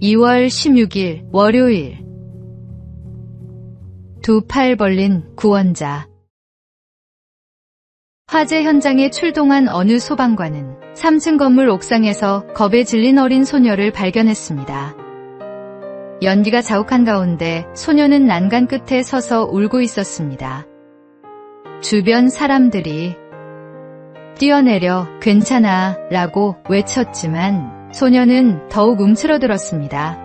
2월 16일 월요일. 두 팔 벌린 구원자. 화재 현장에 출동한 어느 소방관은 3층 건물 옥상에서 겁에 질린 어린 소녀를 발견했습니다. 연기가 자욱한 가운데 소녀는 난간 끝에 서서 울고 있었습니다. 주변 사람들이 뛰어내려 괜찮아 라고 외쳤지만 소녀는 더욱 움츠러들었습니다.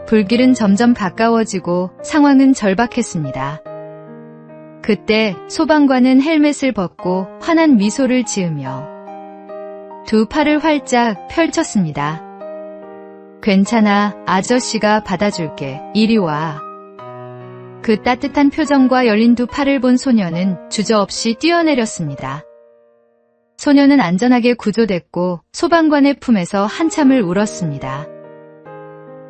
불길은 점점 가까워지고 상황은 절박했습니다. 그때 소방관은 헬멧을 벗고 환한 미소를 지으며 두 팔을 활짝 펼쳤습니다. 괜찮아, 아저씨가 받아줄게. 이리 와. 그 따뜻한 표정과 열린 두 팔을 본 소녀는 주저없이 뛰어내렸습니다. 소녀는 안전하게 구조됐고 소방관의 품에서 한참을 울었습니다.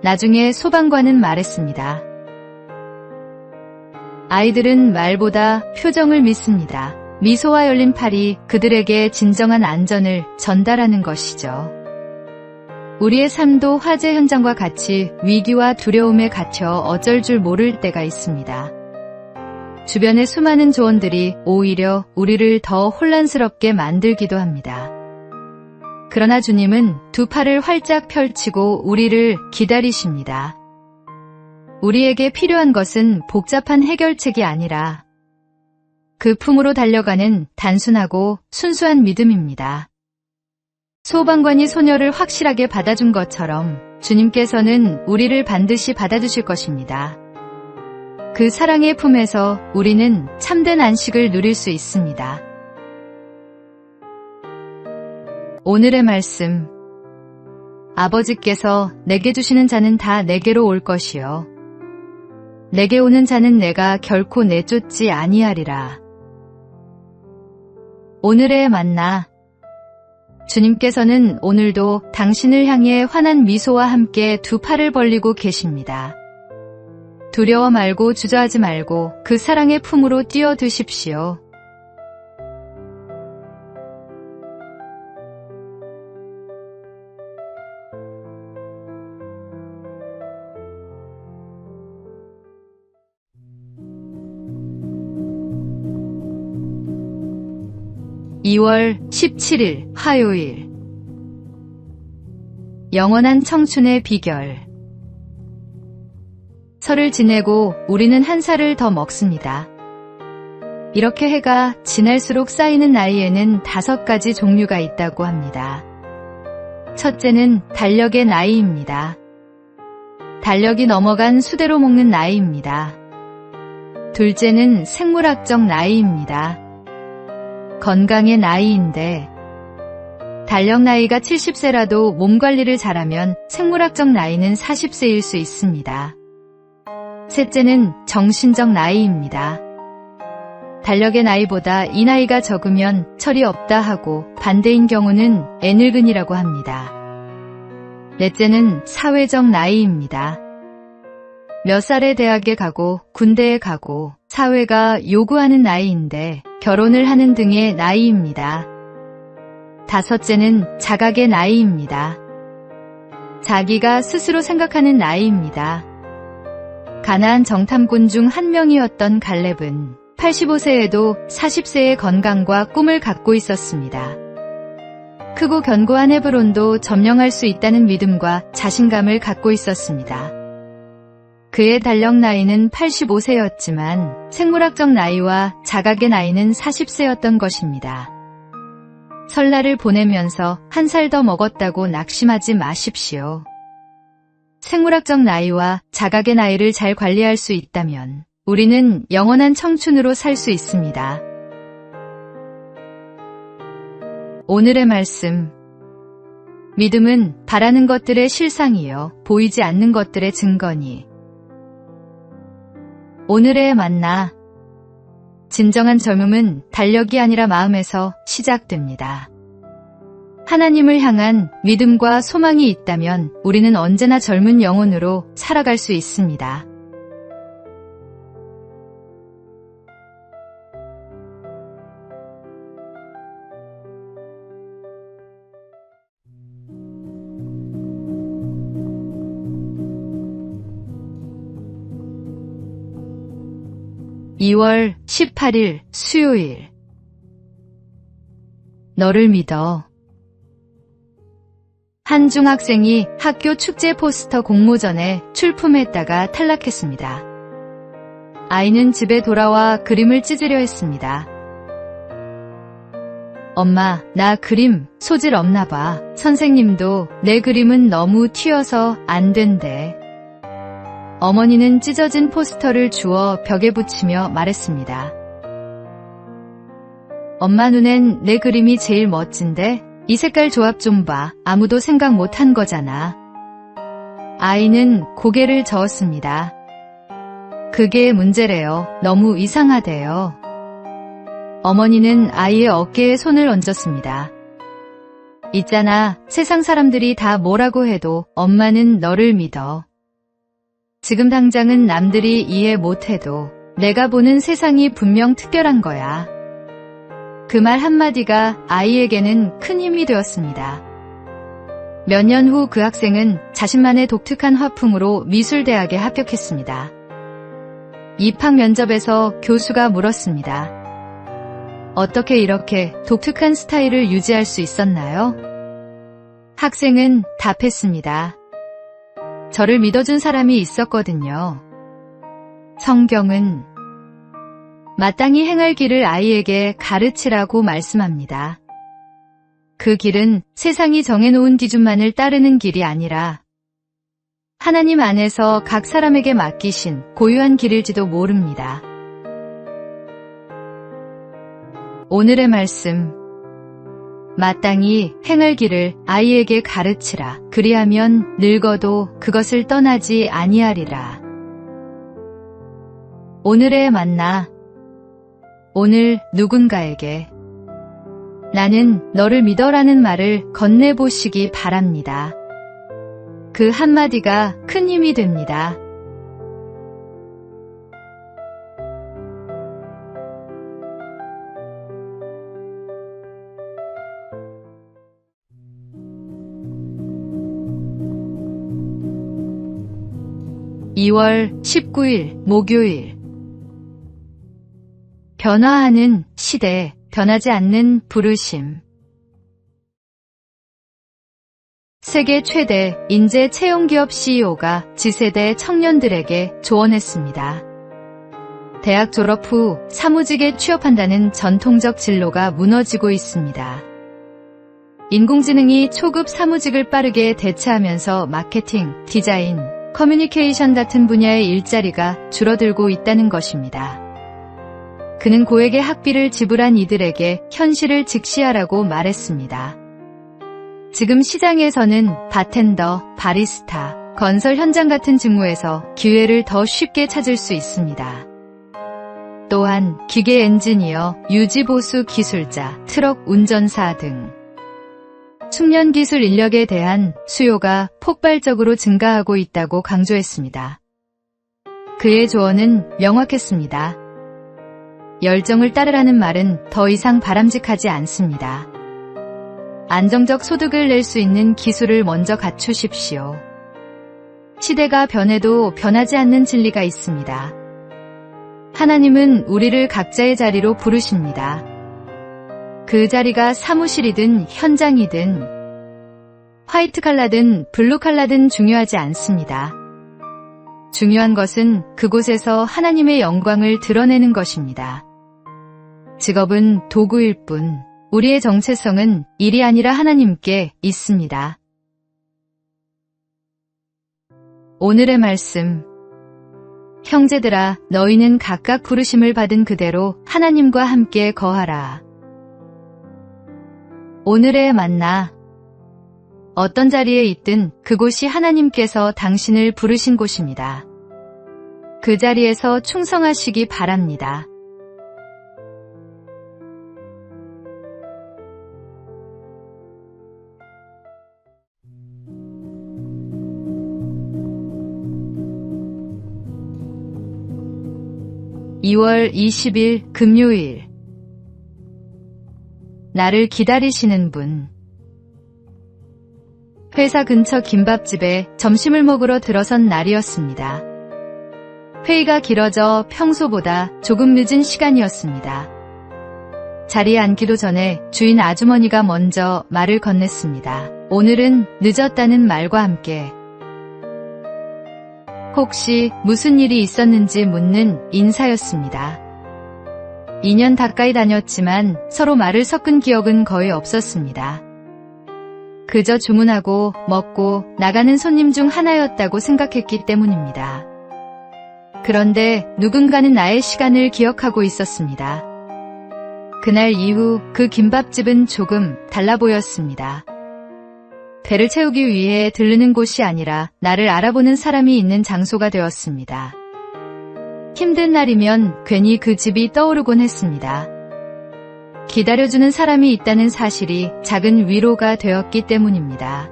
나중에 소방관은 말했습니다. 아이들은 말보다 표정을 믿습니다. 미소와 열린 팔이 그들에게 진정한 안전을 전달하는 것이죠. 우리의 삶도 화재 현장과 같이 위기와 두려움에 갇혀 어쩔 줄 모를 때가 있습니다. 주변의 수많은 조언들이 오히려 우리를 더 혼란스럽게 만들기도 합니다. 그러나 주님은 두 팔을 활짝 펼치고 우리를 기다리십니다. 우리에게 필요한 것은 복잡한 해결책이 아니라 그 품으로 달려가는 단순하고 순수한 믿음입니다. 소방관이 소녀를 확실하게 받아준 것처럼 주님께서는 우리를 반드시 받아주실 것입니다. 그 사랑의 품에서 우리는 참된 안식을 누릴 수 있습니다. 오늘의 말씀. 아버지께서 내게 주시는 자는 다 내게로 올 것이요 내게 오는 자는 내가 결코 내쫓지 아니하리라. 오늘의 만나. 주님께서는 오늘도 당신을 향해 환한 미소와 함께 두 팔을 벌리고 계십니다. 두려워 말고 주저하지 말고 그 사랑의 품으로 뛰어드십시오. (2월 17일) 화요일. 영원한 청춘의 비결. 설을 지내고 우리는 한 살을 더 먹습니다. 이렇게 해가 지날수록 쌓이는 나이에는 5가지 종류가 있다고 합니다. 첫째는 달력의 나이입니다. 달력이 넘어간 수대로 먹는 나이입니다. 둘째는 생물학적 나이입니다. 건강의 나이인데 달력 나이가 70세라도 몸 관리를 잘하면 생물학적 나이는 40세일 수 있습니다. 셋째는 정신적 나이입니다. 달력의 나이보다 이 나이가 적으면 철이 없다 하고 반대인 경우는 애늙은이라고 합니다. 넷째는 사회적 나이입니다. 몇 살에 대학에 가고 군대에 가고 사회가 요구하는 나이인데 결혼을 하는 등의 나이입니다. 다섯째는 자각의 나이입니다. 자기가 스스로 생각하는 나이입니다. 가나안 정탐꾼 중 한 명이었던 갈렙은 85세에도 40세의 건강과 꿈을 갖고 있었습니다. 크고 견고한 헤브론도 점령할 수 있다는 믿음과 자신감을 갖고 있었습니다. 그의 달력 나이는 85세였지만 생물학적 나이와 자각의 나이는 40세였던 것입니다. 설날을 보내면서 한 살 더 먹었다고 낙심하지 마십시오. 생물학적 나이와 자각의 나이를 잘 관리할 수 있다면 우리는 영원한 청춘으로 살 수 있습니다. 오늘의 말씀. 믿음은 바라는 것들의 실상이요 보이지 않는 것들의 증거니. 오늘의 만나. 진정한 젊음은 달력이 아니라 마음에서 시작됩니다. 하나님을 향한 믿음과 소망이 있다면 우리는 언제나 젊은 영혼으로 살아갈 수 있습니다. 2월 18일 수요일. 너를 믿어. 한 중학생이 학교 축제 포스터 공모전에 출품했다가 탈락했습니다. 아이는 집에 돌아와 그림을 찢으려 했습니다. 엄마, 나 그림 소질 없나 봐. 선생님도 내 그림은 너무 튀어서 안 된대. 어머니는 찢어진 포스터를 주워 벽에 붙이며 말했습니다. 엄마 눈엔 내 그림이 제일 멋진데? 이 색깔 조합 좀 봐. 아무도 생각 못한 거잖아. 아이는 고개를 저었습니다. 그게 문제래요. 너무 이상하대요. 어머니는 아이의 어깨에 손을 얹었습니다. 있잖아, 세상 사람들이 다 뭐라고 해도 엄마는 너를 믿어. 지금 당장은 남들이 이해 못해도 내가 보는 세상이 분명 특별한 거야. 그 말 한마디가 아이에게는 큰 힘이 되었습니다. 몇 년 후 그 학생은 자신만의 독특한 화풍으로 미술대학에 합격했습니다. 입학 면접에서 교수가 물었습니다. 어떻게 이렇게 독특한 스타일을 유지할 수 있었나요? 학생은 답했습니다. 저를 믿어준 사람이 있었거든요. 성경은 마땅히 행할 길을 아이에게 가르치라고 말씀합니다. 그 길은 세상이 정해놓은 기준만을 따르는 길이 아니라 하나님 안에서 각 사람에게 맡기신 고유한 길일지도 모릅니다. 오늘의 말씀. 마땅히 행할 길을 아이에게 가르치라. 그리하면 늙어도 그것을 떠나지 아니하리라. 오늘의 만나. 오늘 누군가에게 나는 너를 믿어라는 말을 건네보시기 바랍니다. 그 한마디가 큰 힘이 됩니다. (2월 19일) 목요일. 변화하는 시대, 변하지 않는 부르심. 세계 최대 인재 채용기업 CEO가 Z세대 청년들에게 조언했습니다. 대학 졸업 후 사무직에 취업한다는 전통적 진로가 무너지고 있습니다. 인공지능이 초급 사무직을 빠르게 대체하면서 마케팅, 디자인, 커뮤니케이션 같은 분야의 일자리가 줄어들고 있다는 것입니다. 그는 고액의 학비를 지불한 이들에게 현실을 직시하라고 말했습니다. 지금 시장에서는 바텐더, 바리스타, 건설 현장 같은 직무에서 기회를 더 쉽게 찾을 수 있습니다. 또한 기계 엔지니어, 유지보수 기술자, 트럭 운전사 등 숙련 기술 인력에 대한 수요가 폭발적으로 증가하고 있다고 강조했습니다. 그의 조언은 명확했습니다. 열정을 따르라는 말은 더 이상 바람직하지 않습니다. 안정적 소득을 낼 수 있는 기술을 먼저 갖추십시오. 시대가 변해도 변하지 않는 진리가 있습니다. 하나님은 우리를 각자의 자리로 부르십니다. 그 자리가 사무실이든 현장이든 화이트 칼라든 블루 칼라든 중요하지 않습니다. 중요한 것은 그곳에서 하나님의 영광을 드러내는 것입니다. 직업은 도구일 뿐 우리의 정체성은 일이 아니라 하나님께 있습니다. 오늘의 말씀. 형제들아, 너희는 각각 부르심을 받은 그대로 하나님과 함께 거하라. 오늘의 만나. 어떤 자리에 있든 그곳이 하나님께서 당신을 부르신 곳입니다. 그 자리에서 충성하시기 바랍니다. (2월 20일) 금요일. 나를 기다리시는 분. 회사 근처 김밥집에 점심을 먹으러 들어선 날이었습니다. 회의가 길어져 평소보다 조금 늦은 시간이었습니다. 자리에 앉기도 전에 주인 아주머니가 먼저 말을 건넸습니다. 오늘은 늦었다는 말과 함께 혹시 무슨 일이 있었는지 묻는 인사였습니다. 2년 가까이 다녔지만 서로 말을 섞은 기억은 거의 없었습니다. 그저 주문하고 먹고 나가는 손님 중 하나였다고 생각했기 때문입니다. 그런데 누군가는 나의 시간을 기억하고 있었습니다. 그날 이후 그 김밥집은 조금 달라 보였습니다. 배를 채우기 위해 들르는 곳이 아니라 나를 알아보는 사람이 있는 장소가 되었습니다. 힘든 날이면 괜히 그 집이 떠오르곤 했습니다. 기다려주는 사람이 있다는 사실이 작은 위로가 되었기 때문입니다.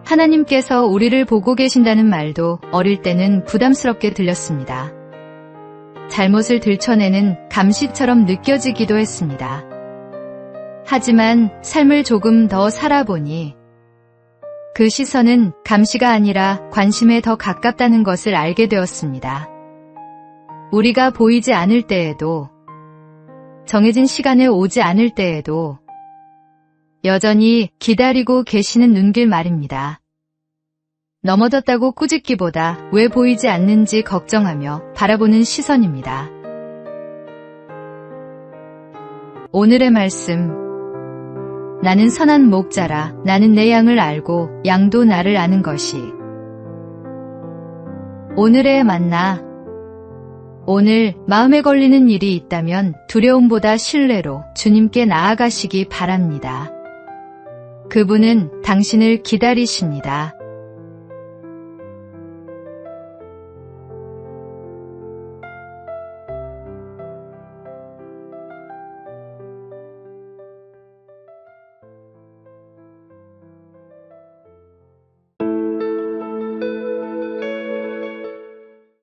하나님께서 우리를 보고 계신다는 말도 어릴 때는 부담스럽게 들렸습니다. 잘못을 들춰내는 감시처럼 느껴지기도 했습니다. 하지만 삶을 조금 더 살아보니 그 시선은 감시가 아니라 관심에 더 가깝다는 것을 알게 되었습니다. 우리가 보이지 않을 때에도, 정해진 시간에 오지 않을 때에도 여전히 기다리고 계시는 눈길 말입니다. 넘어졌다고 꾸짖기보다 왜 보이지 않는지 걱정하며 바라보는 시선입니다. 오늘의 말씀. 나는 선한 목자라. 나는 내 양을 알고 양도 나를 아는 것이. 오늘의 만나. 오늘 마음에 걸리는 일이 있다면 두려움보다 신뢰로 주님께 나아가시기 바랍니다. 그분은 당신을 기다리십니다.